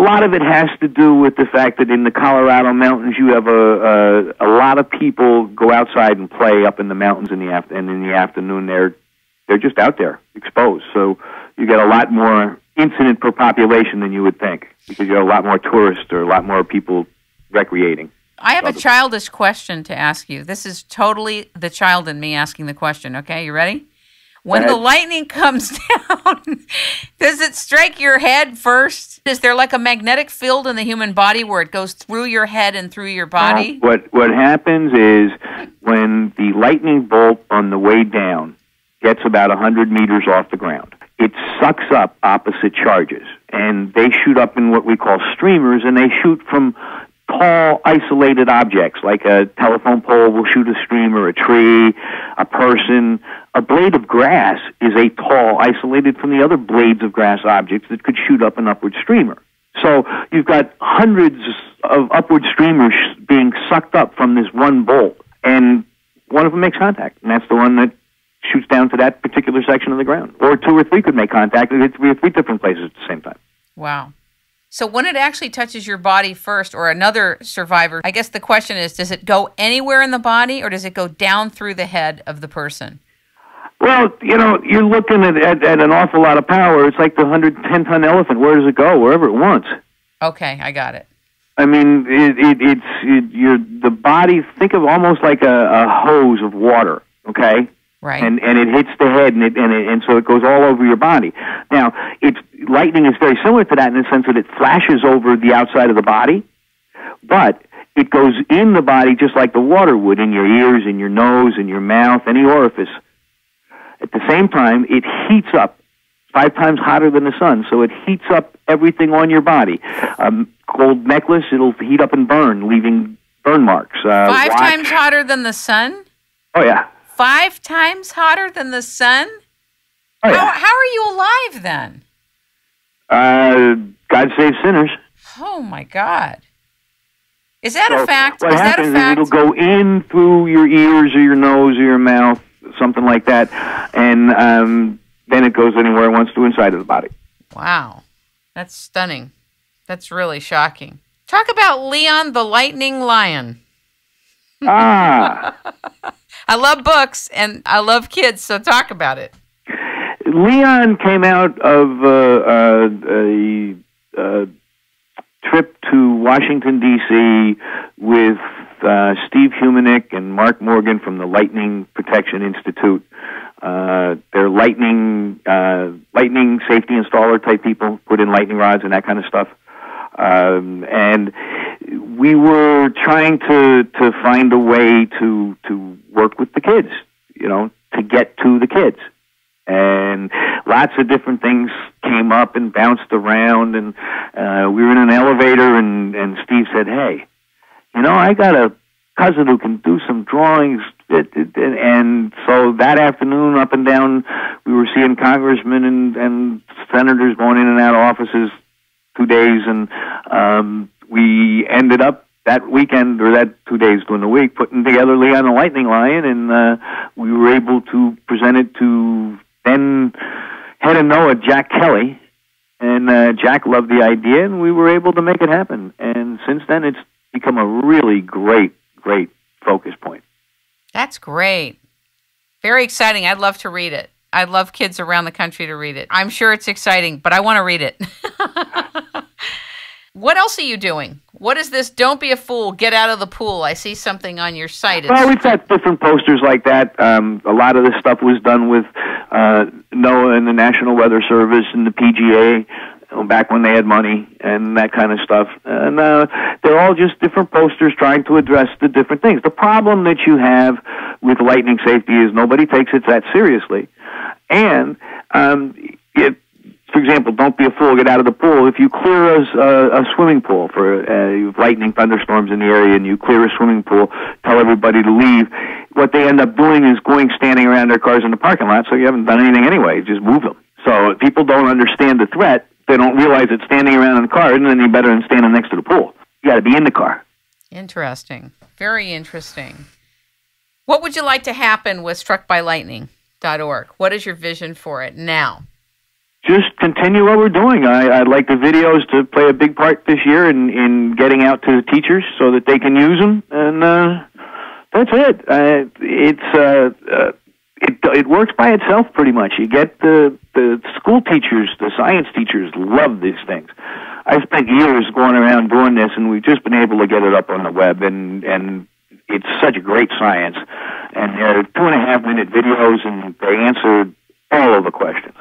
lot of it has to do with the fact that in the Colorado mountains, you have a lot of people go outside and play up in the mountains and in the afternoon they're just out there exposed. So you get a lot more incident per population than you would think, because you have a lot more tourists or a lot more people recreating. I have a childish question to ask you. This is totally the child in me asking the question. Okay, you ready? When the lightning comes down, does it strike your head first? Is there like a magnetic field in the human body where it goes through your head and through your body? What happens is when the lightning bolt on the way down gets about 100 meters off the ground, it sucks up opposite charges, and they shoot up in what we call streamers, and they shoot from tall, isolated objects, like a telephone pole will shoot a streamer, a tree, a person. A blade of grass is a tall, isolated from the other blades of grass objects that could shoot up an upward streamer. So you've got hundreds of upward streamers being sucked up from this one bolt, and one of them makes contact, and that's the one that shoots down to that particular section of the ground. Or two or three could make contact at three different places at the same time. Wow. So when it actually touches your body first, or another survivor, I guess the question is, does it go anywhere in the body, or does it go down through the head of the person? Well, you're looking at an awful lot of power. It's like the 110-ton elephant. Where does it go? Wherever it wants. Okay, I got it. I mean, the body, think of almost like a hose of water, okay? Right. And it hits the head, and so it goes all over your body. Now, lightning is very similar to that in the sense that it flashes over the outside of the body, but it goes in the body just like the water would, in your ears, in your nose, in your mouth, any orifice. At the same time, it heats up 5 times hotter than the sun, so it heats up everything on your body. Gold necklace, it'll heat up and burn, leaving burn marks. 5 times hotter than the sun? Oh, yeah. 5 times hotter than the sun? Oh, yeah. How are you alive then? God save sinners. Oh, my God. Is that a fact? What happens is it'll go in through your ears or your nose or your mouth, something like that, and then it goes anywhere it wants to inside of the body. Wow. That's stunning. That's really shocking. Talk about Leon the Lightning Lion. Ah. I love books, and I love kids, so talk about it. Leon came out of a trip to Washington, D.C. with Steve Humanick and Mark Morgan from the Lightning Protection Institute. They're lightning safety installer type people, put in lightning rods and that kind of stuff. And we were trying to find a way to work with the kids, to get to the kids. And lots of different things came up and bounced around, and we were in an elevator, and Steve said, "Hey, I got a cousin who can do some drawings." And so that afternoon, up and down, we were seeing congressmen and senators going in and out of offices 2 days, and we ended up that weekend, or that 2 days during the week, putting together Leon the Lightning Lion, and we were able to present it to then head of NOAA, Jack Kelly, and Jack loved the idea, and we were able to make it happen. And since then, it's become a really great focus point. That's great. Very exciting. I'd love to read it. I'd love kids around the country to read it. I'm sure it's exciting, but I want to read it. What else are you doing? What is this? Don't be a fool. Get out of the pool. I see something on your site. Well, we've got different posters like that. A lot of this stuff was done with NOAA and the National Weather Service and the PGA back when they had money and that kind of stuff. And they're all just different posters trying to address the different things. The problem that you have with lightning safety is nobody takes it that seriously. And for example, don't be a fool, get out of the pool. If you clear a swimming pool for lightning thunderstorms in the area, and you clear a swimming pool, tell everybody to leave, what they end up doing is standing around their cars in the parking lot, so you haven't done anything anyway, just move them. So if people don't understand the threat, they don't realize that standing around in the car isn't any better than standing next to the pool. You got to be in the car. Interesting. Very interesting. What would you like to happen with struckbylightning.org? What is your vision for it now? Just continue what we're doing. I'd like the videos to play a big part this year in getting out to the teachers so that they can use them, and that's it. It works by itself pretty much. You get the school teachers, the science teachers love these things. I spent years going around doing this, and we've just been able to get it up on the web, and it's such a great science. And they're 2.5-minute videos, and they answer all of the questions.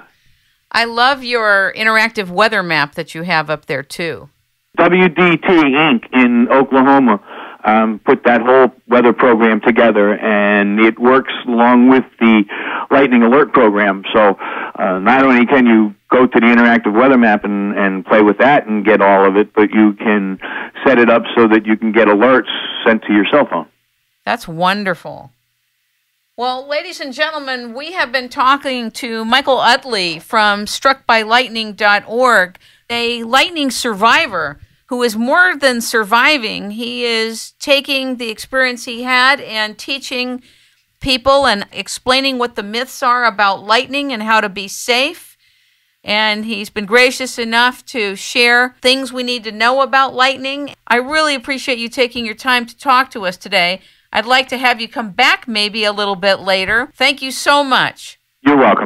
I love your interactive weather map that you have up there, too. WDT Inc. in Oklahoma put that whole weather program together, and it works along with the lightning alert program. So not only can you go to the interactive weather map and play with that and get all of it, but you can set it up so that you can get alerts sent to your cell phone. That's wonderful. Well, ladies and gentlemen, we have been talking to Michael Utley from struckbylightning.org, a lightning survivor who is more than surviving. He is taking the experience he had and teaching people and explaining what the myths are about lightning and how to be safe. And he's been gracious enough to share things we need to know about lightning. I really appreciate you taking your time to talk to us today. I'd like to have you come back maybe a little bit later. Thank you so much. You're welcome.